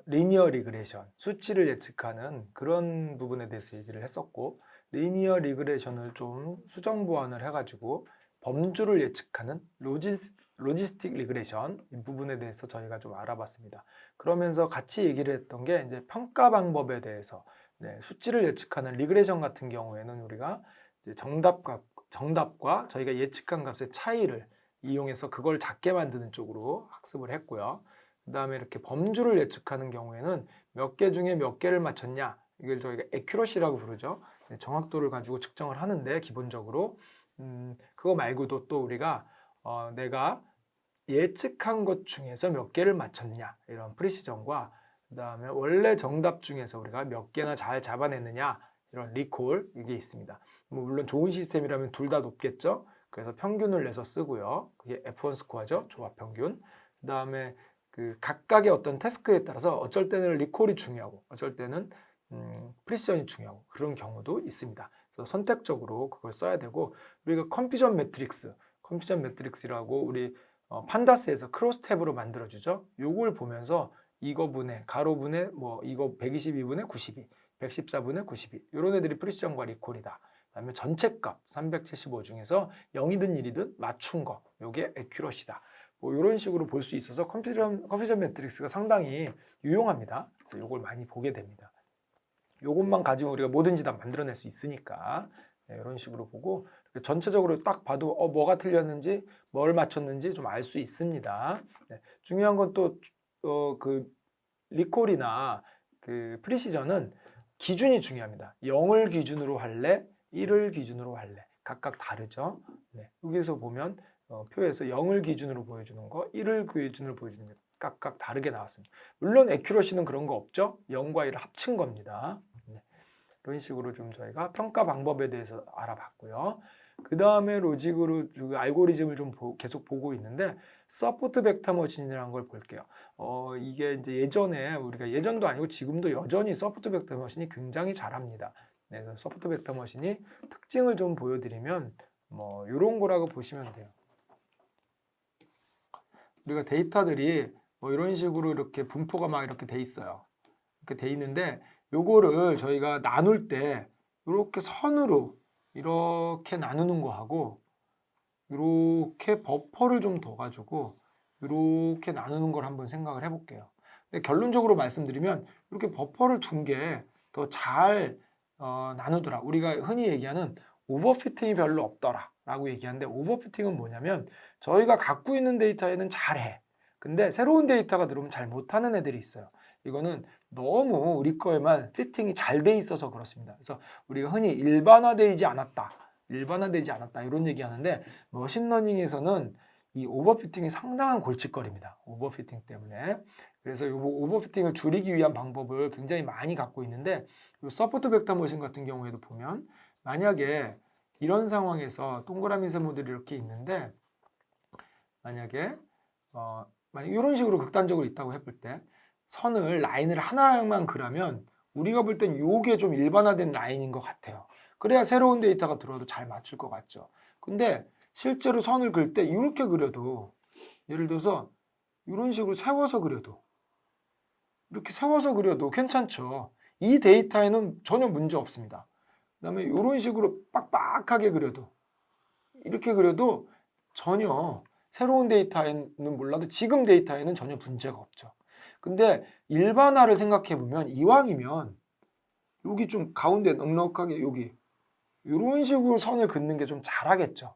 리니어 리그레션, 수치를 예측하는 그런 부분에 대해서 얘기를 했었고, 리니어 리그레션을 좀 수정 보완을 해가지고 범주를 예측하는 로지스틱 리그레션 이 부분에 대해서 저희가 좀 알아봤습니다. 그러면서 같이 얘기를 했던 게 이제 평가 방법에 대해서, 수치를 예측하는 리그레션 같은 경우에는 우리가 이제 정답과 저희가 예측한 값의 차이를 이용해서 그걸 작게 만드는 쪽으로 학습을 했고요. 그 다음에 이렇게 범주를 예측하는 경우에는 몇 개 중에 몇 개를 맞췄냐, 이걸 저희가 액큐러시라고 부르죠. 정확도를 가지고 측정을 하는데, 기본적으로 그거 말고도 또 우리가 내가 예측한 것 중에서 몇 개를 맞췄냐, 이런 프리시전과 그 다음에 원래 정답 중에서 우리가 몇 개나 잘 잡아냈느냐, 이런 리콜, 이게 있습니다. 물론 좋은 시스템이라면 둘 다 높겠죠. 그래서 평균을 내서 쓰고요. 그게 F1 스코어죠. 조합 평균. 그 다음에 그 각각의 어떤 태스크에 따라서 어쩔 때는 리콜이 중요하고 어쩔 때는 프리시전이 중요하고 그런 경우도 있습니다. 그래서 선택적으로 그걸 써야 되고, 우리가 컴퓨전 매트릭스라고 우리 판다스에서 크로스 탭으로 만들어주죠. 요걸 보면서 이거분의 가로분의 뭐 이거 122분의 92, 114분의 92 이런 애들이 프리시전과 리콜이다. 그다음에 전체값 375 중에서 0이든 1이든 맞춘 거, 요게 액큐러시다. 뭐 이런 식으로 볼 수 있어서 컴퓨전 매트릭스가 상당히 유용합니다. 그래서 요걸 많이 보게 됩니다. 요것만 가지고 우리가 뭐든지 다 만들어낼 수 있으니까, 이런 식으로 보고 전체적으로 딱 봐도 뭐가 틀렸는지 뭘 맞췄는지 좀 알 수 있습니다. 중요한 건 또 그 리콜이나 그 프리시전은 기준이 중요합니다. 0을 기준으로 할래, 1을 기준으로 할래, 각각 다르죠. 여기서 보면 표에서 0을 기준으로 보여주는 거, 1을 기준으로 보여주는 거 각각 다르게 나왔습니다. 물론 액큐러시는 그런 거 없죠. 0과 1을 합친 겁니다. 이런 식으로 좀 저희가 평가 방법에 대해서 알아봤고요. 그 다음에 로직으로 알고리즘을 좀 계속 보고 있는데, 서포트 벡터 머신이라는 걸 볼게요. 이게 이제 우리가 예전도 아니고 지금도 여전히 서포트 벡터 머신이 굉장히 잘합니다. 그래서 서포트 벡터 머신이 특징을 좀 보여드리면 뭐 이런 거라고 보시면 돼요. 우리가 데이터들이 뭐 이런 식으로 이렇게 분포가 막 이렇게 돼 있어요. 이렇게 돼 있는데, 요거를 저희가 나눌 때 이렇게 선으로 이렇게 나누는 거하고 이렇게 버퍼를 좀 더 가지고 이렇게 나누는 걸 한번 생각을 해볼게요. 근데 결론적으로 말씀드리면 이렇게 버퍼를 둔 게 더 잘 나누더라. 우리가 흔히 얘기하는 오버피팅이 별로 없더라 라고 얘기하는데, 오버피팅은 뭐냐면 저희가 갖고 있는 데이터에는 잘해. 근데 새로운 데이터가 들어오면 잘 못하는 애들이 있어요. 이거는 너무 우리 거에만 피팅이 잘 돼 있어서 그렇습니다. 그래서 우리가 흔히 일반화되지 않았다 이런 얘기 하는데, 머신러닝에서는 이 오버피팅이 상당한 골칫거리입니다. 오버피팅 때문에. 그래서 이 오버피팅을 줄이기 위한 방법을 굉장히 많이 갖고 있는데, 이 서포트 벡터 머신 같은 경우에도 보면 만약에 이런 상황에서 동그라미 세모들이 이렇게 있는데, 만약에 이런 식으로 극단적으로 있다고 해볼 때 라인을 하나만 그리면 우리가 볼 땐 이게 좀 일반화된 라인인 것 같아요. 그래야 새로운 데이터가 들어와도 잘 맞출 것 같죠. 근데 실제로 선을 그릴 때 이렇게 그려도, 예를 들어서 이런 식으로 세워서 그려도, 이렇게 세워서 그려도 괜찮죠. 이 데이터에는 전혀 문제 없습니다. 그 다음에 이런 식으로 빡빡하게 그려도, 이렇게 그려도 전혀 새로운 데이터에는 몰라도 지금 데이터에는 전혀 문제가 없죠. 근데 일반화를 생각해 보면 이왕이면 여기 좀 가운데 넉넉하게 여기 이런 식으로 선을 긋는 게 좀 잘하겠죠.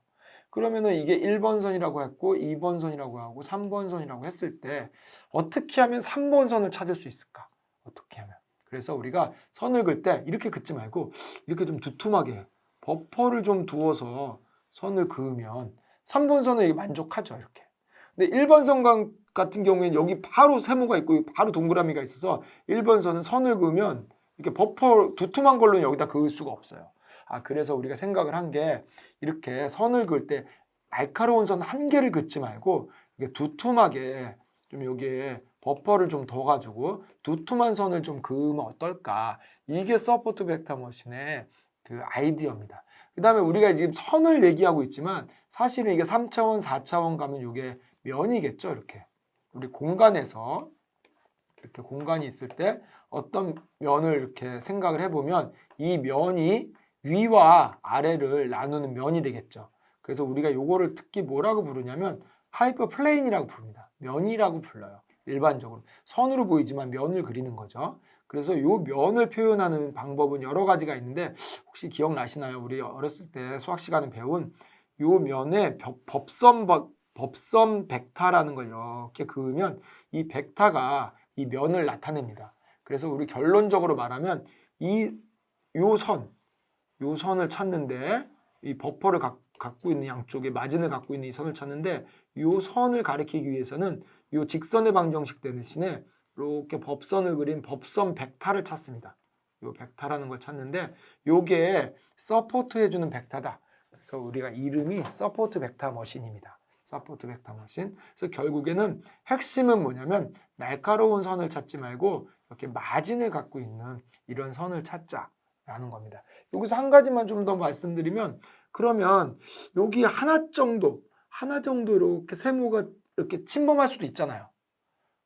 그러면은 이게 1번 선이라고 했고 2번 선이라고 하고 3번 선이라고 했을 때 어떻게 하면 3번 선을 찾을 수 있을까? 어떻게 하면? 그래서 우리가 선을 긋을 때 이렇게 긋지 말고 이렇게 좀 두툼하게 버퍼를 좀 두어서 선을 그으면 3번 선에 만족하죠, 이렇게. 근데 1번 선 같은 경우에는 여기 바로 세모가 있고 바로 동그라미가 있어서 1번 선은 선을 그으면 이렇게 버퍼 두툼한 걸로는 여기다 그을 수가 없어요. 그래서 우리가 생각을 한 게, 이렇게 선을 그을 때 날카로운 선 한 개를 긋지 말고 이렇게 두툼하게 좀 여기에 버퍼를 좀 더 가지고 두툼한 선을 좀 그으면 어떨까? 이게 서포트 벡터 머신의 그 아이디어입니다. 그 다음에 우리가 지금 선을 얘기하고 있지만 사실은 이게 3차원, 4차원 가면 이게 면이겠죠, 이렇게. 우리 공간에서 이렇게 공간이 있을 때 어떤 면을 이렇게 생각을 해보면 이 면이 위와 아래를 나누는 면이 되겠죠. 그래서 우리가 요거를 특히 뭐라고 부르냐면 하이퍼플레인이라고 부릅니다. 면이라고 불러요. 일반적으로 선으로 보이지만 면을 그리는 거죠. 그래서 요 면을 표현하는 방법은 여러 가지가 있는데 혹시 기억나시나요? 우리 어렸을 때 수학 시간에 배운 요 면에 법선 벡터라는 걸 이렇게 그으면 이 벡터가 이 면을 나타냅니다. 그래서 우리 결론적으로 말하면 요 선을 찾는데 이 버퍼를 갖고 있는 양쪽에 마진을 갖고 있는 이 선을 찾는데 요 선을 가리키기 위해서는 요 직선의 방정식 대신에 이렇게 법선을 그린 법선 벡터를 찾습니다. 요 벡터라는 걸 찾는데 요게 서포트 해주는 벡터다. 그래서 우리가 이름이 서포트 벡터 머신입니다. 서포트 벡터 머신. 그래서 결국에는 핵심은 뭐냐면 날카로운 선을 찾지 말고 이렇게 마진을 갖고 있는 이런 선을 찾자라는 겁니다. 여기서 한 가지만 좀 더 말씀드리면 그러면 여기 하나 정도 이렇게 세모가 이렇게 침범할 수도 있잖아요.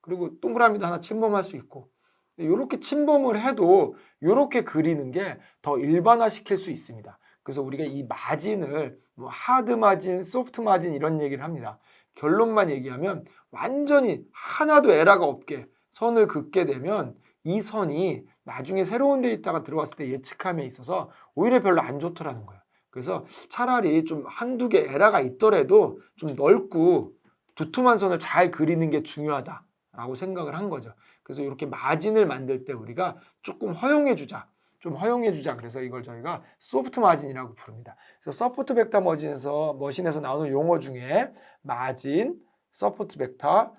그리고 동그라미도 하나 침범할 수 있고 이렇게 침범을 해도 이렇게 그리는 게 더 일반화시킬 수 있습니다. 그래서 우리가 이 마진을 뭐 하드 마진, 소프트 마진 이런 얘기를 합니다. 결론만 얘기하면 완전히 하나도 에러가 없게 선을 긋게 되면 이 선이 나중에 새로운 데이터가 들어왔을 때 예측함에 있어서 오히려 별로 안 좋더라는 거예요. 그래서 차라리 좀 한두 개 에러가 있더라도 좀 넓고 두툼한 선을 잘 그리는 게 중요하다라고 생각을 한 거죠. 그래서 이렇게 마진을 만들 때 우리가 조금 허용해주자. 그래서 이걸 저희가 소프트 마진이라고 부릅니다. 그래서 서포트 벡터 머신에서 나오는 용어 중에 마진, 서포트 벡터,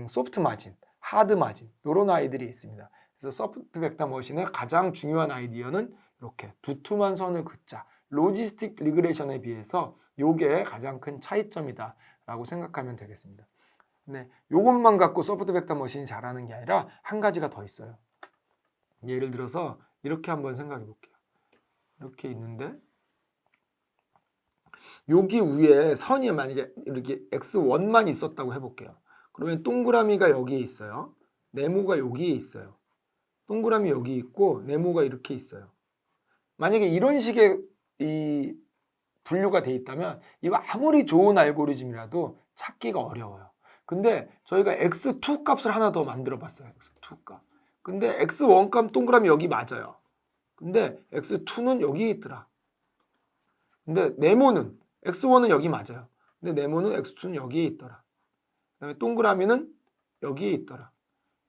소프트 마진, 하드 마진 이런 아이들이 있습니다. 그래서 서포트 벡터 머신의 가장 중요한 아이디어는 이렇게 두툼한 선을 긋자. 로지스틱 리그레이션에 비해서 이게 가장 큰 차이점이다라고 생각하면 되겠습니다. 네, 요것만 갖고 서포트 벡터 머신이 잘하는 게 아니라 한 가지가 더 있어요. 예를 들어서 이렇게 한번 생각해 볼게요. 이렇게 있는데 여기 위에 선이 만약에 이렇게 x1만 있었다고 해볼게요. 그러면 동그라미가 여기에 있어요. 네모가 여기에 있어요. 동그라미 여기 있고 네모가 이렇게 있어요. 만약에 이런 식의 이 분류가 돼 있다면 이거 아무리 좋은 알고리즘이라도 찾기가 어려워요. 근데 저희가 x2 값을 하나 더 만들어 봤어요. x2 값. 근데 x1 값 동그라미 여기 맞아요. 근데 x2는 여기 있더라. 근데 네모는 x1은 여기 맞아요. 근데 네모는 x2는 여기에 있더라. 그다음에 동그라미는 여기에 있더라.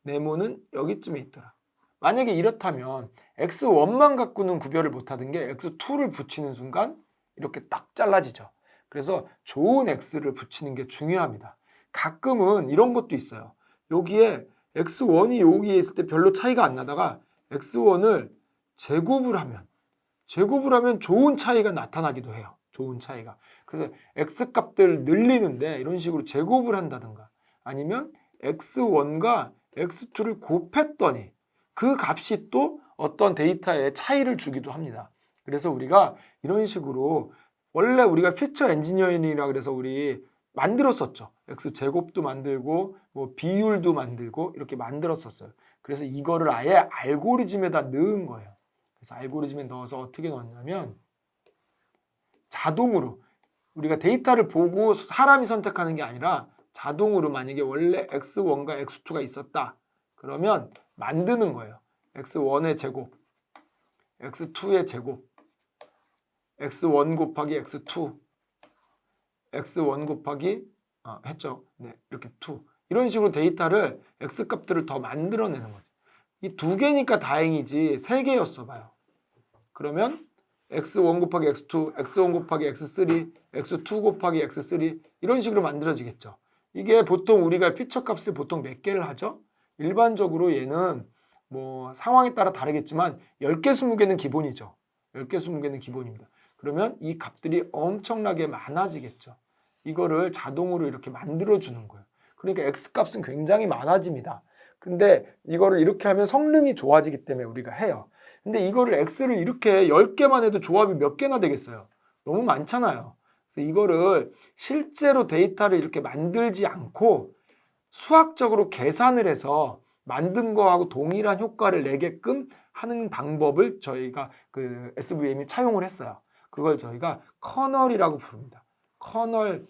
네모는 여기쯤에 있더라. 만약에 이렇다면 x1만 갖고는 구별을 못하던 게 x2를 붙이는 순간 이렇게 딱 잘라지죠. 그래서 좋은 x를 붙이는 게 중요합니다. 가끔은 이런 것도 있어요. 여기에 x1이 여기에 있을 때 별로 차이가 안 나다가 x1을 제곱을 하면 좋은 차이가 나타나기도 해요. 좋은 차이가. 그래서 x 값들을 늘리는데 이런 식으로 제곱을 한다든가 아니면 x1과 x2를 곱했더니 그 값이 또 어떤 데이터에 차이를 주기도 합니다. 그래서 우리가 이런 식으로 원래 우리가 피처 엔지니어링이라 그래서 우리 만들었었죠. x제곱도 만들고 뭐 비율도 만들고 이렇게 만들었었어요. 그래서 이거를 아예 알고리즘에다 넣은 거예요. 그래서 알고리즘에 넣어서 어떻게 넣었냐면 자동으로 우리가 데이터를 보고 사람이 선택하는 게 아니라 자동으로 만약에 원래 x1과 x2가 있었다. 그러면 만드는 거예요. x1의 제곱, x2의 제곱, x1 곱하기 x2, x1 곱하기 했죠. 네, 이렇게 2. 이런 식으로 데이터를 x 값들을 더 만들어내는 거죠. 이 두 개니까 다행이지 세 개였어 봐요. 그러면 x1 곱하기 x2, x1 곱하기 x3, x2 곱하기 x3 이런 식으로 만들어지겠죠. 이게 보통 우리가 피처 값을 보통 몇 개를 하죠? 일반적으로 얘는 뭐 상황에 따라 다르겠지만 10개, 20개는 기본이죠. 10개, 20개는 기본입니다. 그러면 이 값들이 엄청나게 많아지겠죠. 이거를 자동으로 이렇게 만들어주는 거예요. 그러니까 X값은 굉장히 많아집니다. 근데 이거를 이렇게 하면 성능이 좋아지기 때문에 우리가 해요. 근데 이거를 X를 이렇게 10개만 해도 조합이 몇 개나 되겠어요. 너무 많잖아요. 그래서 이거를 실제로 데이터를 이렇게 만들지 않고 수학적으로 계산을 해서 만든 거하고 동일한 효과를 내게끔 하는 방법을 저희가 그 SVM이 차용을 했어요. 그걸 저희가 커널이라고 부릅니다. 커널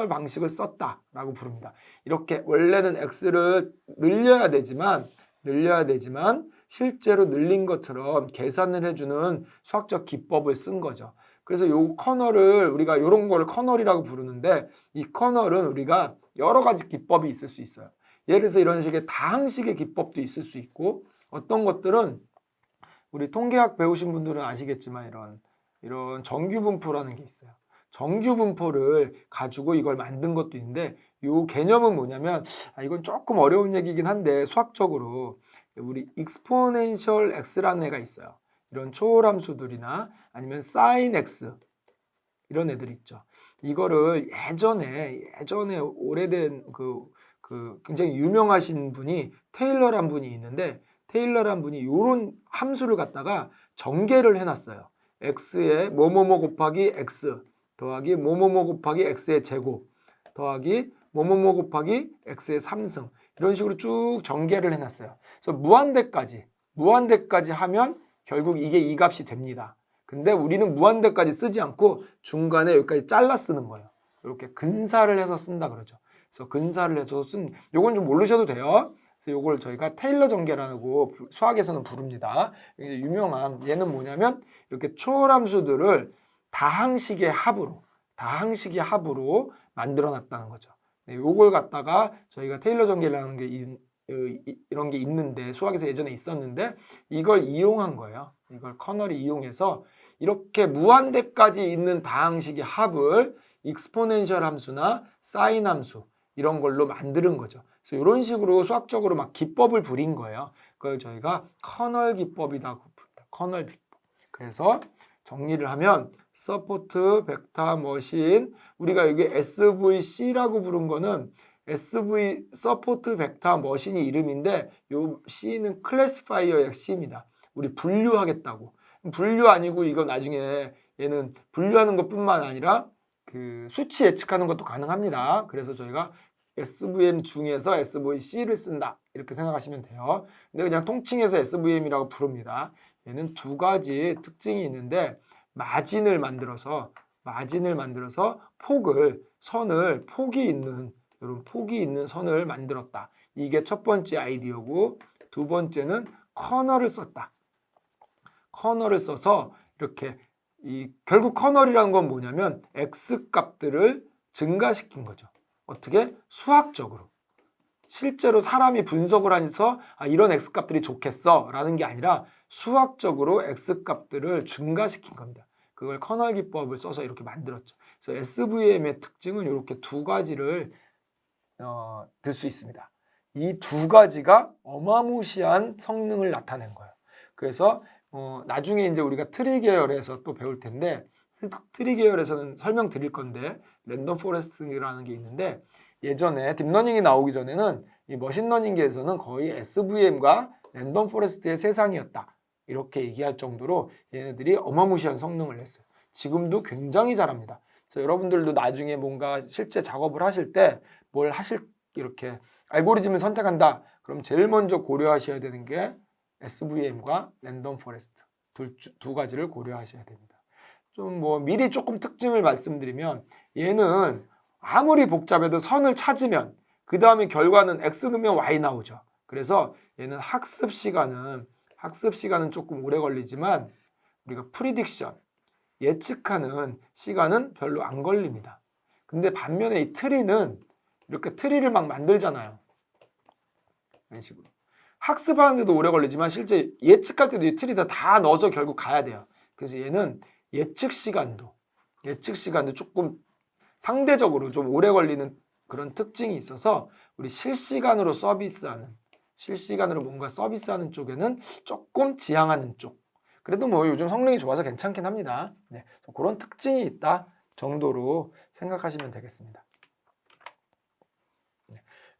방식을 썼다라고 부릅니다. 이렇게 원래는 x를 늘려야 되지만 실제로 늘린 것처럼 계산을 해주는 수학적 기법을 쓴 거죠. 그래서 요 커널을 우리가 이런 거를 커널이라고 부르는데, 이 커널은 우리가 여러 가지 기법이 있을 수 있어요. 예를 들어서 이런 식의 다항식의 기법도 있을 수 있고, 어떤 것들은 우리 통계학 배우신 분들은 아시겠지만 이런 정규분포라는 게 있어요. 정규분포를 가지고 이걸 만든 것도 있는데, 이 개념은 뭐냐면, 이건 조금 어려운 얘기긴 한데 수학적으로 우리 익스포넨셜 x라는 애가 있어요. 이런 초월함수들이나 아니면 sin x 이런 애들 있죠. 이거를 예전에 오래된 굉장히 유명하신 분이 테일러란 분이 있는데, 테일러란 분이 이런 함수를 갖다가 전개를 해놨어요. x에 뭐뭐뭐 곱하기 x 더하기 뭐뭐뭐 곱하기 x의 제곱 더하기 뭐뭐뭐 곱하기 x의 3승, 이런 식으로 쭉 전개를 해놨어요. 그래서 무한대까지 하면 결국 이게 이 값이 됩니다. 근데 우리는 무한대까지 쓰지 않고 중간에 여기까지 잘라 쓰는 거예요. 이렇게 근사를 해서 쓴다 그러죠. 그래서 근사를 해서 요건 좀 모르셔도 돼요. 그래서 요걸 저희가 테일러 전개라고 수학에서는 부릅니다. 유명한 얘는 뭐냐면 이렇게 초월함수들을 다항식의 합으로 만들어 놨다는 거죠. 요걸 갖다가 저희가 테일러 전개라는 게 이런 게 있는데, 수학에서 예전에 있었는데 이걸 이용한 거예요. 이걸 커널이 이용해서 이렇게 무한대까지 있는 다항식의 합을 익스포넨셜 함수나 사인 함수 이런 걸로 만드는 거죠. 그래서 이런 식으로 수학적으로 막 기법을 부린 거예요. 그걸 저희가 커널 기법이라고 부릅니다. 커널 기법. 그래서 정리를 하면 서포트 벡터 머신, 우리가 여기 SVC라고 부른 거는 SV 서포트 벡터 머신이 이름인데, 요 C는 클래시파이어의 C입니다. 우리 분류하겠다고. 분류 아니고 이거 나중에 얘는 분류하는 것뿐만 아니라 그 수치 예측하는 것도 가능합니다. 그래서 저희가 SVM 중에서 SVC를 쓴다 이렇게 생각하시면 돼요. 근데 그냥 통칭해서 SVM이라고 부릅니다. 얘는 두 가지 특징이 있는데, 마진을 만들어서 폭이 있는 이런 폭이 있는 선을 만들었다. 이게 첫 번째 아이디어고, 두 번째는 커널을 썼다. 커널을 써서 이렇게 결국 커널이라는 건 뭐냐면 x 값들을 증가시킨 거죠. 어떻게? 수학적으로. 실제로 사람이 분석을 해서 이런 x 값들이 좋겠어 라는 게 아니라 수학적으로 x 값들을 증가시킨 겁니다. 그걸 커널 기법을 써서 이렇게 만들었죠. 그래서 SVM의 특징은 이렇게 두 가지를 들 수 있습니다. 이 두 가지가 어마무시한 성능을 나타낸 거예요. 그래서 나중에 이제 우리가 트리 계열에서 또 배울 텐데, 트리 계열에서는 설명드릴 건데, 랜덤 포레스트라는 게 있는데, 예전에 딥러닝이 나오기 전에는 이 머신러닝계에서는 거의 SVM과 랜덤 포레스트의 세상이었다, 이렇게 얘기할 정도로 얘네들이 어마무시한 성능을 냈어요. 지금도 굉장히 잘합니다. 그래서 여러분들도 나중에 뭔가 실제 작업을 하실 때 이렇게 알고리즘을 선택한다, 그럼 제일 먼저 고려하셔야 되는 게 SVM과 랜덤 포레스트 두 가지를 고려하셔야 됩니다. 좀 미리 조금 특징을 말씀드리면, 얘는 아무리 복잡해도 선을 찾으면 그 다음에 결과는 x 넣으면 y 나오죠. 그래서 얘는 학습 시간은 조금 오래 걸리지만 우리가 프리딕션 예측하는 시간은 별로 안 걸립니다. 근데 반면에 이 트리는 이렇게 트리를 막 만들잖아요. 이런 식으로. 학습하는데도 오래 걸리지만 실제 예측할 때도 이 트리 다 넣어서 결국 가야 돼요. 그래서 얘는 예측 시간도 조금 상대적으로 좀 오래 걸리는 그런 특징이 있어서, 우리 실시간으로 뭔가 서비스하는 쪽에는 조금 지향하는 쪽. 그래도 요즘 성능이 좋아서 괜찮긴 합니다. 네, 그런 특징이 있다 정도로 생각하시면 되겠습니다.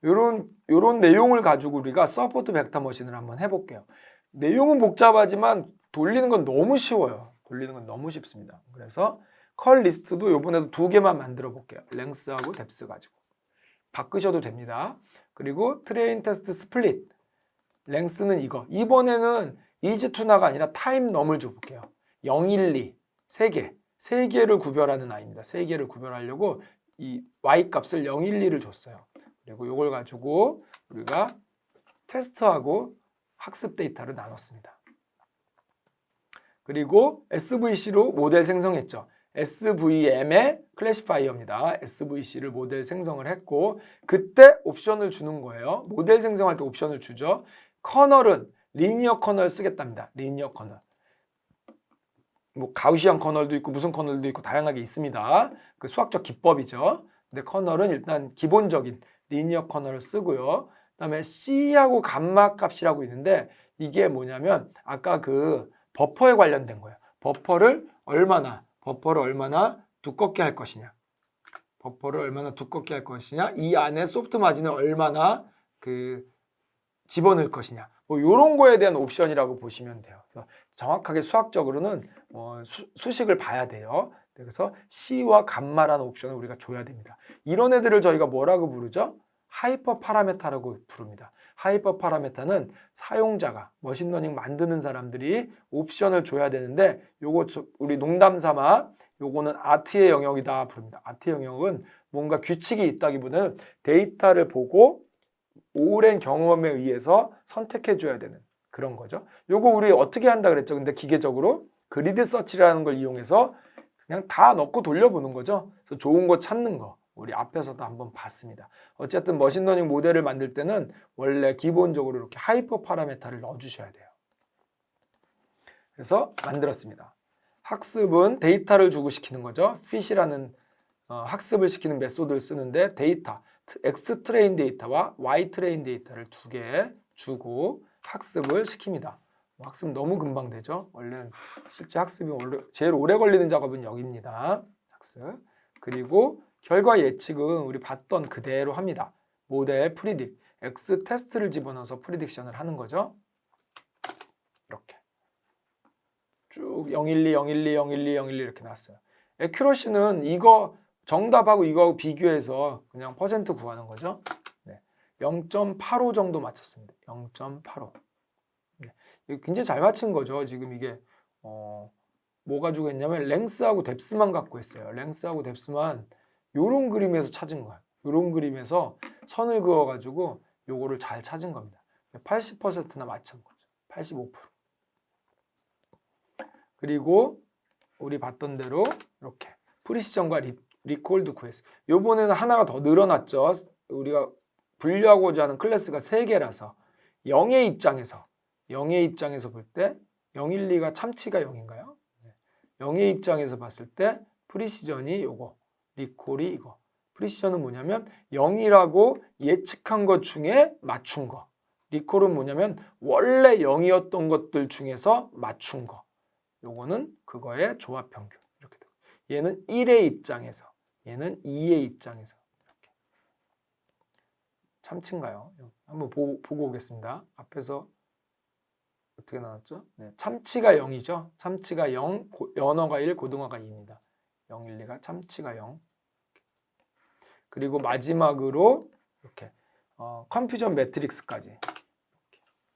요런 내용을 가지고 우리가 서포트 벡터 머신을 한번 해볼게요. 내용은 복잡하지만 돌리는 건 너무 쉬워요. 쉽습니다. 그래서 컬 리스트도 이번에도 두 개만 만들어 볼게요. 랭스하고 뎁스 가지고 바꾸셔도 됩니다. 그리고 트레인 테스트 스플릿. 랭스는 이거. 이번에는 이즈투나가 아니라 타임 넘을 줘볼게요. 0, 1, 2. 3개. 3개를 구별하는 아이입니다. 3개를 구별하려고 이 y 값을 0, 1, 2를 줬어요. 그리고 이걸 가지고 우리가 테스트하고 학습 데이터를 나눴습니다. 그리고 SVC로 모델 생성했죠. SVM의 클래시파이어입니다. SVC를 모델 생성을 했고 그때 옵션을 주는 거예요. 모델 생성할 때 옵션을 주죠. 커널은 리니어 커널 쓰겠답니다. 리니어 커널. 뭐 가우시안 커널도 있고 무슨 커널도 있고 다양하게 있습니다. 그 수학적 기법이죠. 근데 커널은 일단 기본적인 리니어 커널을 쓰고요. 그다음에 C하고 감마 값이라고 있는데 이게 뭐냐면 아까 그 버퍼에 관련된 거예요. 버퍼를 얼마나 두껍게 할 것이냐. 버퍼를 얼마나 두껍게 할 것이냐. 이 안에 소프트 마진을 얼마나 그 집어넣을 것이냐. 뭐 이런 거에 대한 옵션이라고 보시면 돼요. 그래서 정확하게 수학적으로는 수식을 봐야 돼요. 그래서 C와 감마라는 옵션을 우리가 줘야 됩니다. 이런 애들을 저희가 뭐라고 부르죠? 하이퍼 파라메타라고 부릅니다. 하이퍼 파라메타는 사용자가 머신러닝 만드는 사람들이 옵션을 줘야 되는데 요거 우리 농담 삼아 요거는 아트의 영역이다 부릅니다. 아트의 영역은 뭔가 규칙이 있다기보다는 데이터를 보고 오랜 경험에 의해서 선택해 줘야 되는 그런 거죠. 요거 우리 어떻게 한다 그랬죠? 근데 기계적으로 그리드 서치라는 걸 이용해서 그냥 다 넣고 돌려보는 거죠. 그래서 좋은 거 찾는 거. 우리 앞에서도 한번 봤습니다. 어쨌든 머신러닝 모델을 만들 때는 원래 기본적으로 이렇게 하이퍼 파라메타를 넣어주셔야 돼요. 그래서 만들었습니다. 학습은 데이터를 주고 시키는 거죠. fit이라는 학습을 시키는 메소드를 쓰는데 데이터, X 트레인 데이터와 Y 트레인 데이터를 2개 주고 학습을 시킵니다. 학습 너무 금방 되죠. 원래 실제 학습이 제일 오래 걸리는 작업은 여기입니다. 학습. 그리고 결과 예측은 우리 봤던 그대로 합니다. 모델 프리딕, X 테스트를 집어넣어서 프리딕션을 하는 거죠. 이렇게 쭉 012, 012, 012, 012 이렇게 나왔어요. 에큐러시는 이거 정답하고 이거하고 비교해서 그냥 퍼센트 구하는 거죠. 네. 0.85 정도 맞췄습니다. 0.85. 네. 굉장히 잘 맞힌 거죠. 지금 이게 뭐 가지고 했냐면 랭스하고 뎁스만 갖고 했어요. 랭스하고 뎁스만 요런 그림에서 찾은 거야. 요런 그림에서 선을 그어 가지고 요거를 잘 찾은 겁니다. 80%나 맞춘 거죠. 85%. 그리고 우리 봤던 대로 이렇게 프리시전과 리콜도 구했어요. 요번에는 하나가 더 늘어났죠. 우리가 분류하고자 하는 클래스가 3개라서 0의 입장에서 볼 때 012가 참치가 0인가요? 0의 입장에서 봤을 때 프리시전이 요거, 리콜이 이거. 프리시전은 뭐냐면 0이라고 예측한 것 중에 맞춘 거. 리콜은 뭐냐면 원래 0이었던 것들 중에서 맞춘 거. 요거는 그거의 조합 평균. 이렇게 되고. 얘는 1의 입장에서, 얘는 2의 입장에서. 이렇게. 참치인가요? 한번 보고 오겠습니다. 앞에서 어떻게 나왔죠? 네, 참치가 0이죠. 참치가 0, 연어가 1, 고등어가 2입니다. 0, 1, 2가 참치가 0. 그리고 마지막으로 이렇게 컨퓨전 매트릭스까지. 이렇게.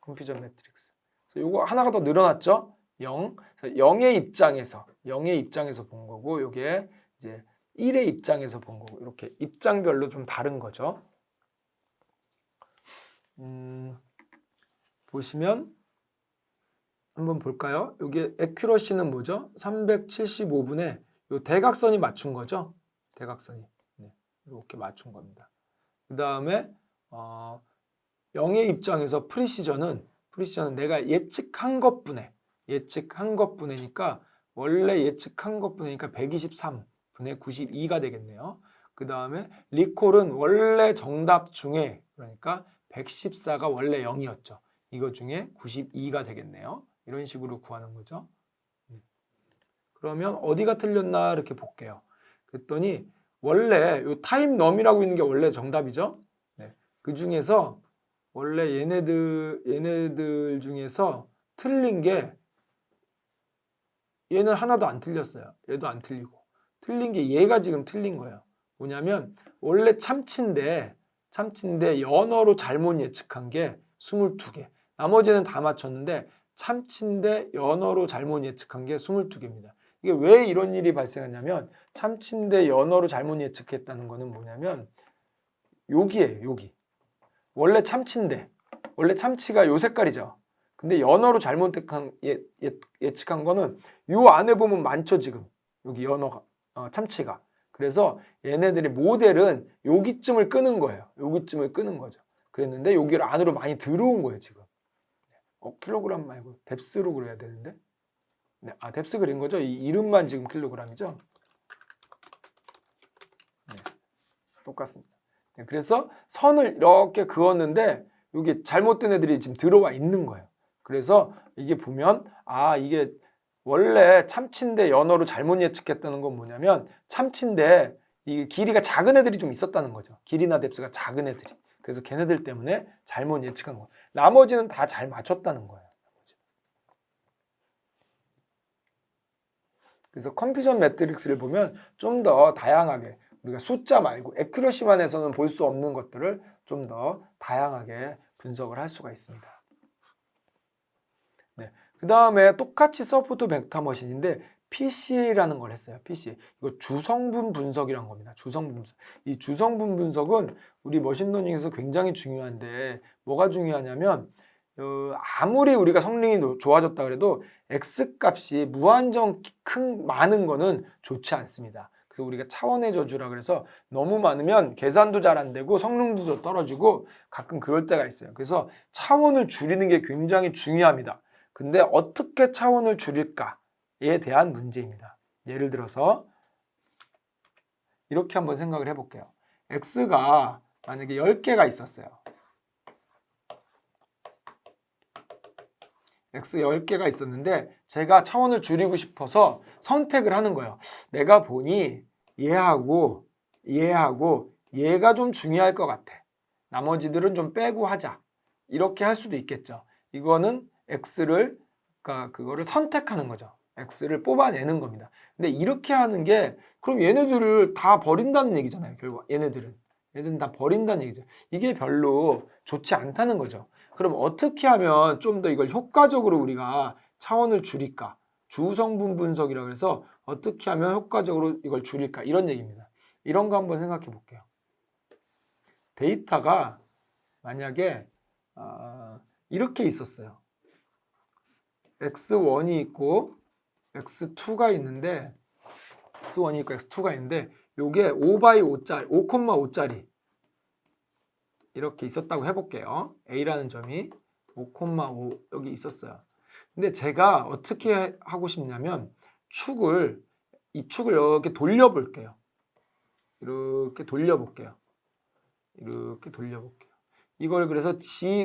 컨퓨전 매트릭스. 그래서 요거 하나가 더 늘어났죠? 0. 0의 입장에서 본 거고 요게 이제 1의 입장에서 본 거고 이렇게 입장별로 좀 다른 거죠. 보시면 한번 볼까요? 여기 에큐러시는 뭐죠? 375분에 요 대각선이 맞춘 거죠? 대각선이. 네, 이렇게 맞춘 겁니다. 그 다음에 0의 입장에서 프리시전은 내가 예측한 것분이니까 원래 예측한 것분이니까 123분의 92가 되겠네요. 그 다음에 리콜은 원래 정답 중에 그러니까 114가 원래 0이었죠. 이거 중에 92가 되겠네요. 이런 식으로 구하는 거죠. 그러면 어디가 틀렸나 이렇게 볼게요. 그랬더니 원래 요 타임 넘이라고 있는 게 원래 정답이죠. 네. 그 중에서 원래 얘네들 중에서 틀린 게 얘는 하나도 안 틀렸어요. 얘도 안 틀리고. 틀린 게 얘가 지금 틀린 거예요. 뭐냐면 원래 참치인데 참치인데 연어로 잘못 예측한 게 22개. 나머지는 다 맞췄는데 참치인데 연어로 잘못 예측한 게 22개입니다. 이게 왜 이런 일이 발생했냐면 참치인데 연어로 잘못 예측했다는 거는 뭐냐면 여기에요. 여기. 원래 참치인데 원래 참치가 요 색깔이죠. 근데 연어로 잘못 예측한 거는 요 안에 보면 많죠. 지금 여기 연어가 참치가. 그래서 얘네들의 모델은 여기쯤을 끄는 거예요. 여기쯤을 끄는 거죠. 그랬는데 여기를 안으로 많이 들어온 거예요. 지금. 킬로그램 말고 뎁스로 그려야 되는데. 네, 뎁스 그린 거죠. 이 이름만 지금 킬로그램이죠. 네, 똑같습니다. 네, 그래서 선을 이렇게 그었는데 이게 잘못된 애들이 지금 들어와 있는 거예요. 그래서 이게 보면 이게 원래 참치인데 연어로 잘못 예측했다는 건 뭐냐면 참치인데 이 길이가 작은 애들이 좀 있었다는 거죠. 길이나 뎁스가 작은 애들이. 그래서 걔네들 때문에 잘못 예측한 거예요. 나머지는 다 잘 맞췄다는 거예요. 그래서 컨퓨전 매트릭스를 보면 좀 더 다양하게 우리가 숫자 말고 애큐러시만에서는 볼 수 없는 것들을 좀 더 다양하게 분석을 할 수가 있습니다. 네. 그 다음에 똑같이 서포트 벡터 머신인데 PCA라는 걸 했어요. PCA. 이거 주성분 분석이란 겁니다. 주성분 분석. 이 주성분 분석은 우리 머신러닝에서 굉장히 중요한데 뭐가 중요하냐면 아무리 우리가 성능이 좋아졌다 그래도 X값이 무한정 많은 거는 좋지 않습니다. 그래서 우리가 차원의 저주라 그래서 너무 많으면 계산도 잘 안 되고 성능도 떨어지고 가끔 그럴 때가 있어요. 그래서 차원을 줄이는 게 굉장히 중요합니다. 근데 어떻게 차원을 줄일까에 대한 문제입니다. 예를 들어서 이렇게 한번 생각을 해볼게요. X가 만약에 10개가 있었어요. X 10개가 있었는데 제가 차원을 줄이고 싶어서 선택을 하는 거예요. 내가 보니 얘하고 얘가 좀 중요할 것 같아. 나머지들은 좀 빼고 하자. 이렇게 할 수도 있겠죠. 이거는 X를 그러니까 그거를 선택하는 거죠. X를 뽑아내는 겁니다. 근데 이렇게 하는 게 그럼 얘네들을 다 버린다는 얘기잖아요. 결국 얘네들은 다 버린다는 얘기죠. 이게 별로 좋지 않다는 거죠. 그럼 어떻게 하면 좀 더 이걸 효과적으로 우리가 차원을 줄일까? 주성분 분석이라고 해서 어떻게 하면 효과적으로 이걸 줄일까? 이런 얘기입니다. 이런 거 한번 생각해 볼게요. 데이터가 만약에 이렇게 있었어요. X1이 있고 X2가 있는데 X1이 있고 X2가 있는데 요게 5x5짜리, 5,5짜리 이렇게 있었다고 해볼게요. A라는 점이 5,5 여기 있었어요. 근데 제가 어떻게 하고 싶냐면 이 축을 이렇게 돌려볼게요. 이렇게 돌려볼게요. 이걸 그래서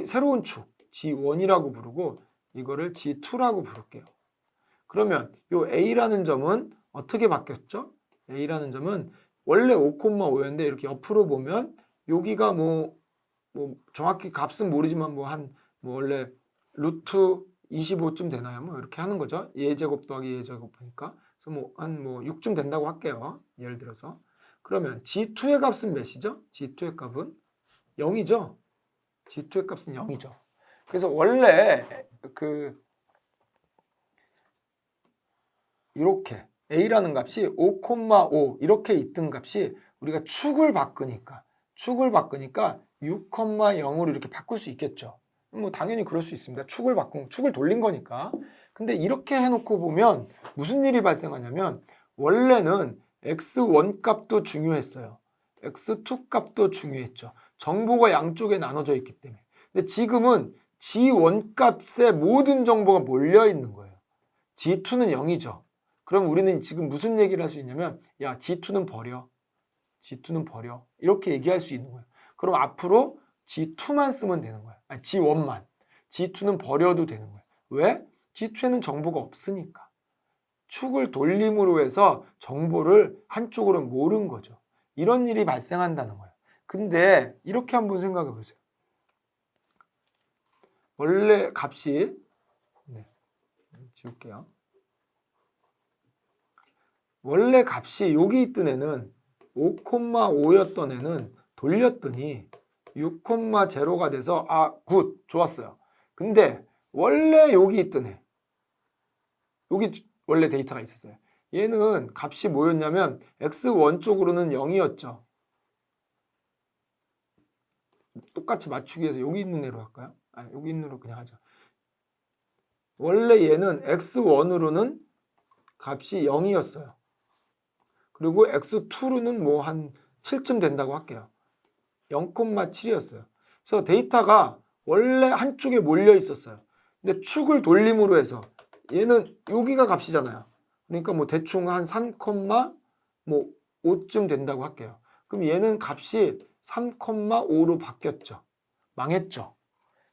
새로운 축 G1이라고 부르고 이거를 G2라고 부를게요. 그러면 요 A라는 점은 어떻게 바뀌었죠? A라는 점은 원래 5,5였는데 이렇게 옆으로 보면 여기가 뭐 정확히 값은 모르지만 원래 루트 25쯤 되나요? 뭐 이렇게 하는 거죠. 예제곱 더하기 예제곱 보니까. 그래서 한 6쯤 된다고 할게요. 예를 들어서. 그러면 G2의 값은 몇이죠? G2의 값은 0이죠. G2의 값은 0이죠. 그래서 원래 이렇게 A라는 값이 5,5 이렇게 있던 값이 우리가 축을 바꾸니까 6,0으로 이렇게 바꿀 수 있겠죠. 당연히 그럴 수 있습니다. 축을 돌린 거니까. 근데 이렇게 해놓고 보면 무슨 일이 발생하냐면 원래는 X1 값도 중요했어요. X2 값도 중요했죠. 정보가 양쪽에 나눠져 있기 때문에. 근데 지금은 G1 값에 모든 정보가 몰려 있는 거예요. G2는 0이죠. 그럼 우리는 지금 무슨 얘기를 할 수 있냐면 야, G2는 버려. 이렇게 얘기할 수 있는 거예요. 그럼 앞으로 G2만 쓰면 되는 거예요. 아니, G1만. G2는 버려도 되는 거예요. 왜? G2에는 정보가 없으니까. 축을 돌림으로 해서 정보를 한쪽으로 모른 거죠. 이런 일이 발생한다는 거예요. 근데 이렇게 한번 생각해 보세요. 원래 값이 지울게요. 원래 값이 여기 있던 애는 5,5였던 애는 돌렸더니 6,0가 돼서 굿, 좋았어요. 근데 원래 여기 있던 애, 여기 원래 데이터가 있었어요. 얘는 값이 뭐였냐면 x1 쪽으로는 0이었죠. 똑같이 맞추기 위해서 여기 있는 애로 할까요? 여기 있는 애로 그냥 하죠. 원래 얘는 x1으로는 값이 0이었어요. 그리고 x2로는 뭐 한 7쯤 된다고 할게요. 0,7이었어요. 그래서 데이터가 원래 한쪽에 몰려 있었어요. 근데 축을 돌림으로 해서 얘는 여기가 값이잖아요. 그러니까 뭐 대충 한 3,5쯤 된다고 할게요. 그럼 얘는 값이 3,5로 바뀌었죠. 망했죠.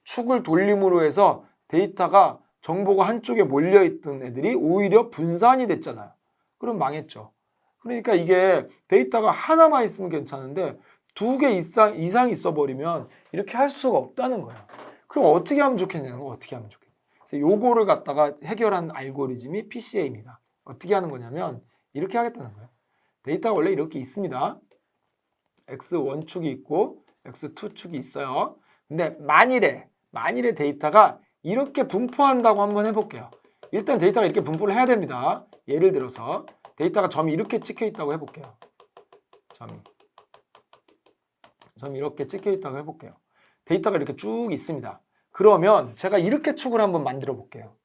축을 돌림으로 해서 데이터가 정보가 한쪽에 몰려있던 애들이 오히려 분산이 됐잖아요. 그럼 망했죠. 그러니까 이게 데이터가 하나만 있으면 괜찮은데 2개 이상 있어버리면 이렇게 할 수가 없다는 거예요. 그럼 어떻게 하면 좋겠냐는 거 어떻게 하면 좋겠냐. 그래서 요거를 갖다가 해결한 알고리즘이 PCA입니다. 어떻게 하는 거냐면 이렇게 하겠다는 거예요. 데이터가 원래 이렇게 있습니다. X1 축이 있고 X2 축이 있어요. 근데 만일에 데이터가 이렇게 분포한다고 한번 해볼게요. 일단 데이터가 이렇게 분포를 해야 됩니다. 예를 들어서 데이터가 점이 이렇게 찍혀 있다고 해볼게요. 점이 이렇게 찍혀 있다고 해볼게요. 데이터가 이렇게 쭉 있습니다. 그러면 제가 이렇게 축을 한번 만들어 볼게요.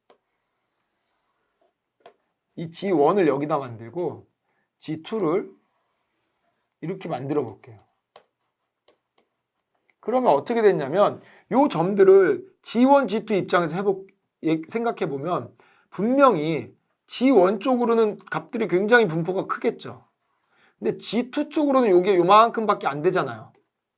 이 G1을 여기다 만들고 G2를 이렇게 만들어 볼게요. 그러면 어떻게 됐냐면 이 점들을 G1, G2 입장에서 생각해 보면 분명히 G1 쪽으로는 값들이 굉장히 분포가 크겠죠. 근데 G2 쪽으로는 이게 요만큼밖에 안 되잖아요.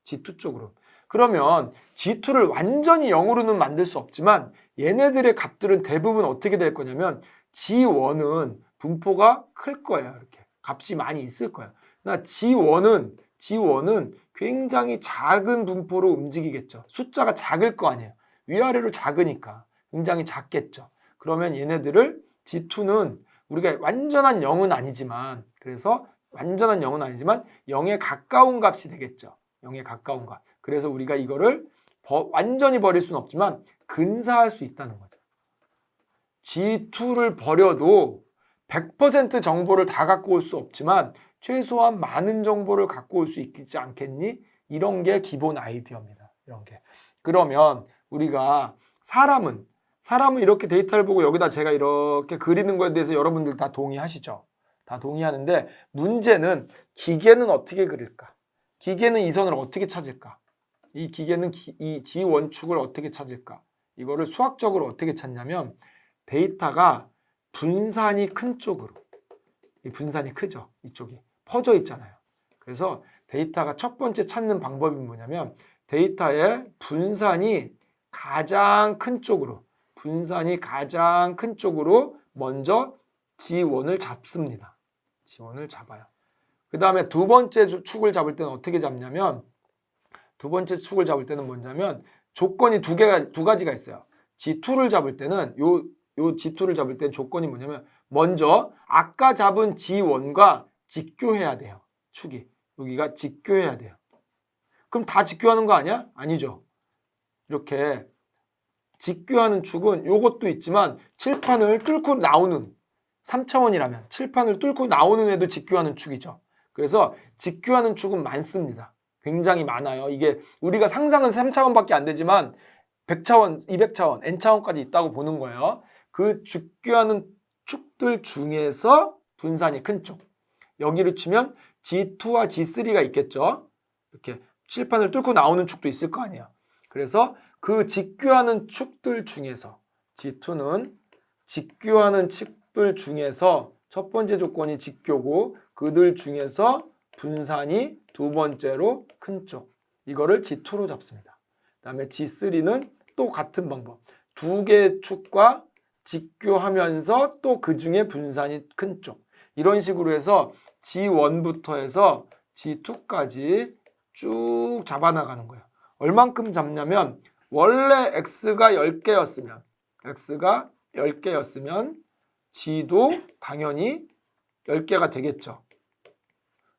G2 쪽으로. 그러면 G2를 완전히 0으로는 만들 수 없지만 얘네들의 값들은 대부분 어떻게 될 거냐면 G1은 분포가 클 거예요. 이렇게 값이 많이 있을 거예요. 그러나 G1은 굉장히 작은 분포로 움직이겠죠. 숫자가 작을 거 아니에요. 위아래로 작으니까 굉장히 작겠죠. 그러면 얘네들을 G2는 우리가 완전한 0은 아니지만 그래서 완전한 0은 아니지만 0에 가까운 값이 되겠죠. 0에 가까운 값. 그래서 우리가 이거를 완전히 버릴 수는 없지만 근사할 수 있다는 거죠. G2를 버려도 100% 정보를 다 갖고 올 수 없지만 최소한 많은 정보를 갖고 올 수 있지 않겠니? 이런 게 기본 아이디어입니다. 이런 게. 그러면 우리가 사람은 이렇게 데이터를 보고 여기다 제가 이렇게 그리는 거에 대해서 여러분들 다 동의하시죠? 다 동의하는데 문제는 기계는 어떻게 그릴까? 기계는 이 선을 어떻게 찾을까? 이 기계는 이 G1축을 어떻게 찾을까? 이거를 수학적으로 어떻게 찾냐면 데이터가 분산이 큰 쪽으로, 이 분산이 크죠? 이쪽이 퍼져 있잖아요. 그래서 데이터가 첫 번째 찾는 방법이 뭐냐면 데이터의 분산이 가장 큰 쪽으로 먼저 G1을 잡습니다. G1을 잡아요. 그 다음에 두 번째 축을 잡을 때는 어떻게 잡냐면 두 번째 축을 잡을 때는 뭐냐면 조건이 두 가지가 있어요. G2를 잡을 때는 요 G2를 잡을 때는 조건이 뭐냐면 먼저 아까 잡은 G1과 직교해야 돼요. 축이. 여기가 직교해야 돼요. 그럼 다 직교하는 거 아니야? 아니죠. 이렇게 직교하는 축은 요것도 있지만 칠판을 뚫고 나오는 3차원이라면 칠판을 뚫고 나오는 애도 직교하는 축이죠. 그래서 직교하는 축은 많습니다. 굉장히 많아요. 이게 우리가 상상은 3차원밖에 안 되지만 100차원, 200차원, N차원까지 있다고 보는 거예요. 그 직교하는 축들 중에서 분산이 큰 쪽. 여기를 치면 G2와 G3가 있겠죠. 이렇게 칠판을 뚫고 나오는 축도 있을 거 아니에요. 그래서 그 직교하는 축들 중에서 G2는 직교하는 축들 중에서 첫 번째 조건이 직교고 그들 중에서 분산이 두 번째로 큰 쪽. 이거를 G2로 잡습니다. 그 다음에 G3는 또 같은 방법. 두 개의 축과 직교하면서 또 그 중에 분산이 큰 쪽. 이런 식으로 해서 G1부터 해서 G2까지 쭉 잡아나가는 거예요. 얼만큼 잡냐면 원래 X가 10개였으면 G도 당연히 10개가 되겠죠.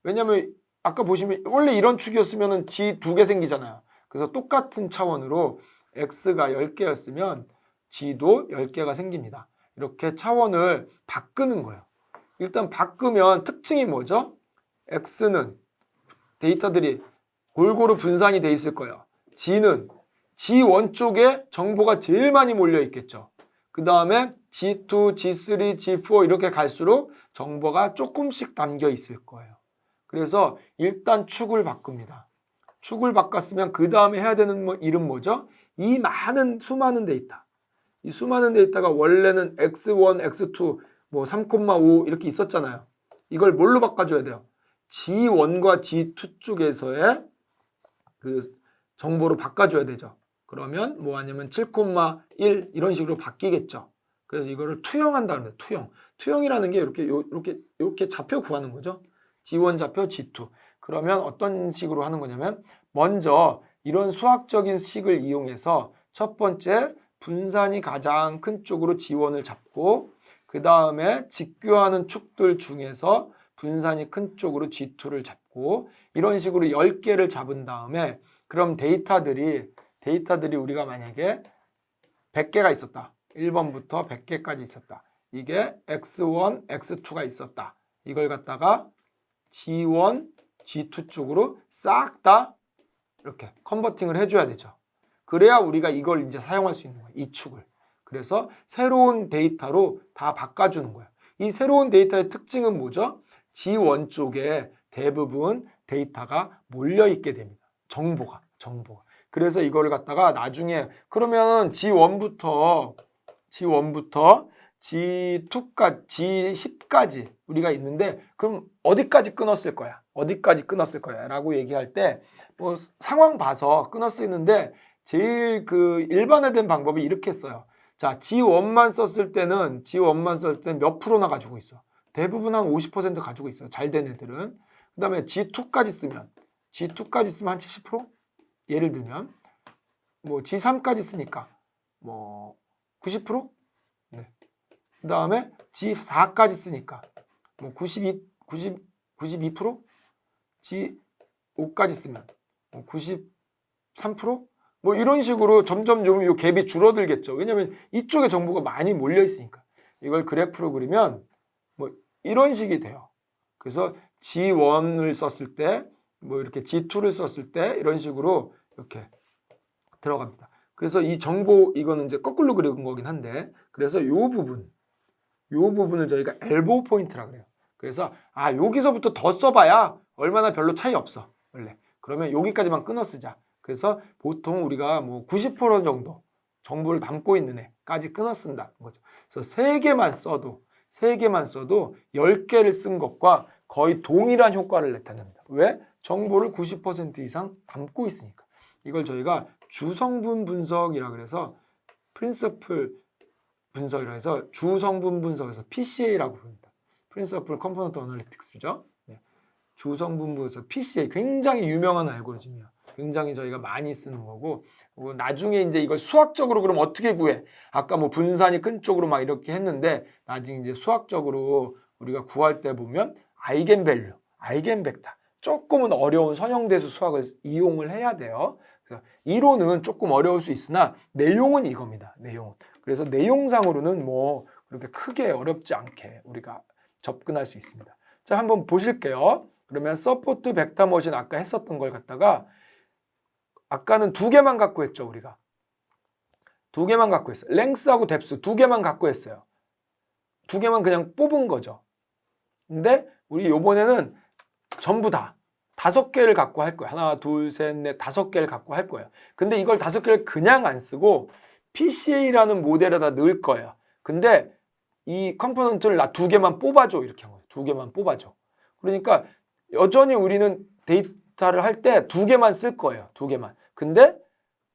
왜냐면 아까 보시면 원래 이런 축이었으면 G 2개 생기잖아요. 그래서 똑같은 차원으로 x가 10개였으면 g도 10개가 생깁니다. 이렇게 차원을 바꾸는 거예요. 일단 바꾸면 특징이 뭐죠? x는 데이터들이 골고루 분산이 돼 있을 거예요. g는 G1 쪽에 정보가 제일 많이 몰려 있겠죠. 그 다음에 G2, G3, G4 이렇게 갈수록 정보가 조금씩 담겨 있을 거예요. 그래서 일단 축을 바꿉니다. 축을 바꿨으면 그 다음에 해야 되는 일은 뭐죠? 이 수많은 데이터. 이 수많은 데이터가 원래는 X1, X2, 뭐 3,5 이렇게 있었잖아요. 이걸 뭘로 바꿔줘야 돼요? G1과 G2 쪽에서의 그 정보로 바꿔줘야 되죠. 그러면 뭐 하냐면 7,1 이런 식으로 바뀌겠죠. 그래서 이거를 투영한다는 거예요. 투영. 투영이라는 게 이렇게 좌표 구하는 거죠. G1 좌표, G2. 그러면 어떤 식으로 하는 거냐면 먼저 이런 수학적인 식을 이용해서 첫 번째 분산이 가장 큰 쪽으로 G1을 잡고 그 다음에 직교하는 축들 중에서 분산이 큰 쪽으로 G2를 잡고 이런 식으로 10개를 잡은 다음에 그럼 데이터들이 우리가 만약에 100개가 있었다. 1번부터 100개까지 있었다. 이게 X1, X2가 있었다. 이걸 갖다가 G1, G2 쪽으로 싹 다 이렇게 컨버팅을 해줘야 되죠. 그래야 우리가 이걸 이제 사용할 수 있는 거예요. 이 축을. 그래서 새로운 데이터로 다 바꿔주는 거예요. 이 새로운 데이터의 특징은 뭐죠? G1 쪽에 대부분 데이터가 몰려있게 됩니다. 정보가. 그래서 이걸 갖다가 나중에 그러면 G1부터 G2까지, G10까지 우리가 있는데 그럼 어디까지 끊었을 거야? 라고 얘기할 때 뭐 상황 봐서 끊었었는데 제일 그 일반화된 방법이 이렇게 써요. 자, G1만 썼을 때는 몇 프로나 가지고 있어? 대부분 한 50% 가지고 있어요. 잘 된 애들은. 그 다음에 G2까지 쓰면 한 70%? 예를 들면 뭐 G3까지 쓰니까 뭐 90%? 네. 그 다음에 G4까지 쓰니까 뭐 92%? G5까지 쓰면 뭐 93%? 뭐 이런 식으로 점점 이 갭이 줄어들겠죠. 왜냐하면 이쪽에 정보가 많이 몰려 있으니까. 이걸 그래프로 그리면 뭐 이런 식이 돼요. 그래서 G1을 썼을 때 뭐 이렇게 G2를 썼을 때 이런 식으로 이렇게 들어갑니다. 그래서 이 정보 이거는 이제 거꾸로 그린 거긴 한데 그래서 요 부분을 저희가 엘보우 포인트라 그래요. 그래서 여기서부터 더 써봐야 얼마나 별로 차이 없어. 원래. 그러면 여기까지만 끊어 쓰자. 그래서 보통 우리가 뭐 90% 정도 정보를 담고 있는 애까지 끊어 쓴다는 거죠. 그래서 3개만 써도 10개를 쓴 것과 거의 동일한 효과를 나타냅니다. 왜? 정보를 90% 이상 담고 있으니까. 이걸 저희가 주성분 분석이라 그래서 프린서플 분석이라 해서 주성분 분석에서 PCA라고 부릅니다. 프린서플 컴포넌트 어널리틱스죠. 네. 주성분 분석 PCA 굉장히 유명한 알고리즘이에요. 굉장히 저희가 많이 쓰는 거고 나중에 이제 이걸 수학적으로 그럼 어떻게 구해? 아까 뭐 분산이 큰 쪽으로 막 이렇게 했는데 나중에 이제 수학적으로 우리가 구할 때 보면 아이겐밸류, 아이겐벡터 조금은 어려운 선형대수 수학을 이용을 해야 돼요. 그래서 이론은 조금 어려울 수 있으나 내용은 이겁니다. 내용은. 그래서 내용상으로는 뭐 그렇게 크게 어렵지 않게 우리가 접근할 수 있습니다. 자, 한번 보실게요. 그러면 서포트 벡터 머신 아까 했었던 걸 갖다가 아까는 2개만 갖고 했죠, 우리가. 2개만 갖고 했어요. 랭스하고 뎁스 2개만 갖고 했어요. 2개만 그냥 뽑은 거죠. 근데 우리 요번에는 전부 다 5개를 갖고 할 거예요. 하나, 둘, 셋, 넷, 5개를 갖고 할 거예요. 근데 이걸 5개를 그냥 안 쓰고 PCA라는 모델에다 넣을 거예요. 근데 이 컴포넌트를 나 2개만 뽑아줘. 이렇게 한 거예요. 2개만 뽑아줘. 그러니까 여전히 우리는 데이터를 할 때 2개만 쓸 거예요. 2개만. 근데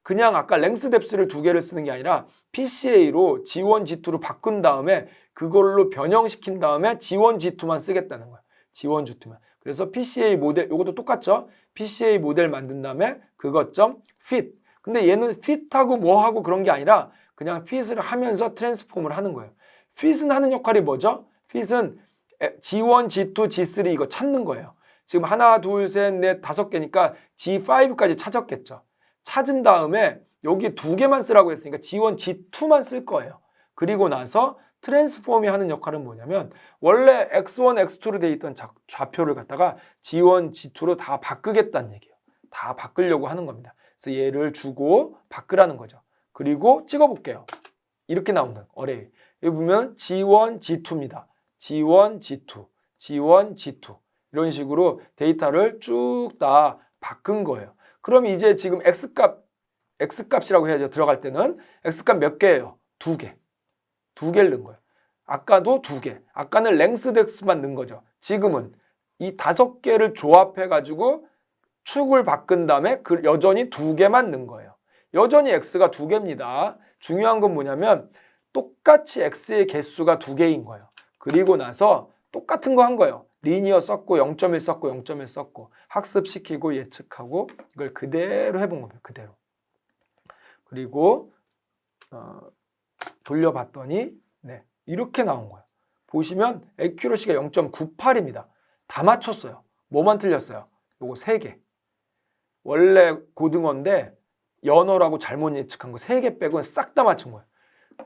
그냥 아까 랭스 뎁스를 2개를 쓰는 게 아니라 PCA로 G1, G2로 바꾼 다음에 그걸로 변형시킨 다음에 G1, G2만 쓰겠다는 거예요. G1, G2만. 그래서 PCA 모델, 이것도 똑같죠? PCA 모델 만든 다음에 그것.점 fit. 근데 얘는 fit하고 뭐하고 그런 게 아니라 그냥 fit을 하면서 트랜스폼을 하는 거예요. fit은 하는 역할이 뭐죠? fit은 G1, G2, G3 이거 찾는 거예요. 지금 하나, 둘, 셋, 넷, 5개니까 G5까지 찾았겠죠. 찾은 다음에 여기 두 개만 쓰라고 했으니까 G1, G2만 쓸 거예요. 그리고 나서 트랜스폼이 하는 역할은 뭐냐면 원래 X1, X2로 돼 있던 좌표를 갖다가 G1, G2로 다 바꾸겠다는 얘기예요. 다 바꾸려고 하는 겁니다. 그래서 얘를 주고 바꾸라는 거죠. 그리고 찍어볼게요. 이렇게 나오는 어레이. 여기 보면 G1, G2입니다. G1, G2, G1, G2 이런 식으로 데이터를 쭉 다 바꾼 거예요. 그럼 이제 지금 X값이라고 해야죠. 들어갈 때는 X값 몇 개예요? 두 개. 두 개를 넣은 거예요. 아까도 두 개. 아까는 랭스덱스만 넣은 거죠. 지금은 이 5개를 조합해가지고 축을 바꾼 다음에 여전히 두 개만 넣은 거예요. 여전히 X가 두 개입니다. 중요한 건 뭐냐면 똑같이 X의 개수가 두 개인 거예요. 그리고 나서 똑같은 거 한 거예요. 리니어 썼고 0.1 썼고 0.1 썼고 학습시키고 예측하고 이걸 그대로 해본 겁니다. 그대로. 그리고 돌려봤더니 네, 이렇게 나온 거예요. 보시면 애큐러시가 0.98입니다. 다 맞췄어요. 뭐만 틀렸어요? 요거 3개. 원래 고등어인데 연어라고 잘못 예측한 거 3개 빼고는 싹 다 맞춘 거예요.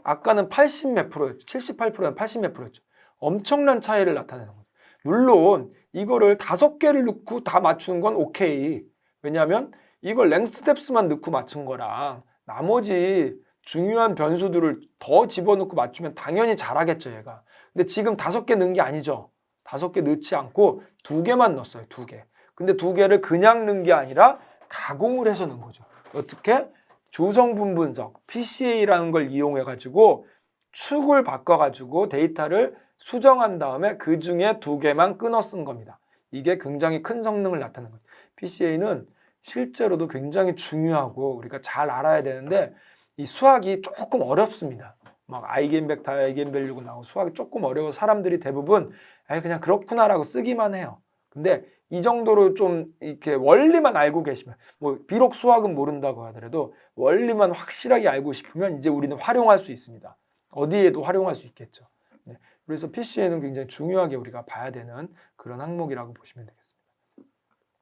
아까는 80 몇 프로였죠. 78%는 80 몇 프로였죠. 엄청난 차이를 나타내는 거죠. 물론 이거를 5개를 넣고 다 맞추는 건 오케이. 왜냐하면 이걸 랭스뎁스만 넣고 맞춘 거랑 나머지 중요한 변수들을 더 집어넣고 맞추면 당연히 잘하겠죠, 얘가. 근데 지금 5개 넣은 게 아니죠. 5개 넣지 않고 2개만 넣었어요, 2개. 근데 2개를 그냥 넣은 게 아니라 가공을 해서 넣은 거죠. 어떻게? 조성분 분석, PCA라는 걸 이용해가지고 축을 바꿔가지고 데이터를 수정한 다음에 그 중에 2개만 끊어 쓴 겁니다. 이게 굉장히 큰 성능을 나타내는 거죠. PCA는 실제로도 굉장히 중요하고 우리가 잘 알아야 되는데 이 수학이 조금 어렵습니다. 막 아이겐벡터, 아이겐밸류가 나오고 수학이 조금 어려워 사람들이 대부분 그냥 그렇구나라고 쓰기만 해요. 근데 이 정도로 좀 이렇게 원리만 알고 계시면 뭐 비록 수학은 모른다고 하더라도 원리만 확실하게 알고 싶으면 이제 우리는 활용할 수 있습니다. 어디에도 활용할 수 있겠죠. 네. 그래서 PCA는 굉장히 중요하게 우리가 봐야 되는 그런 항목이라고 보시면 되겠습니다.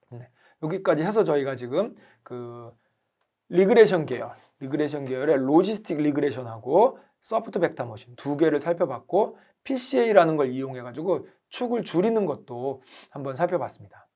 네. 여기까지 해서 저희가 지금 그 리그레션 계열의 로지스틱 리그레션하고 소프트 벡터 머신 2개를 살펴봤고 PCA라는 걸 이용해 가지고 축을 줄이는 것도 한번 살펴봤습니다.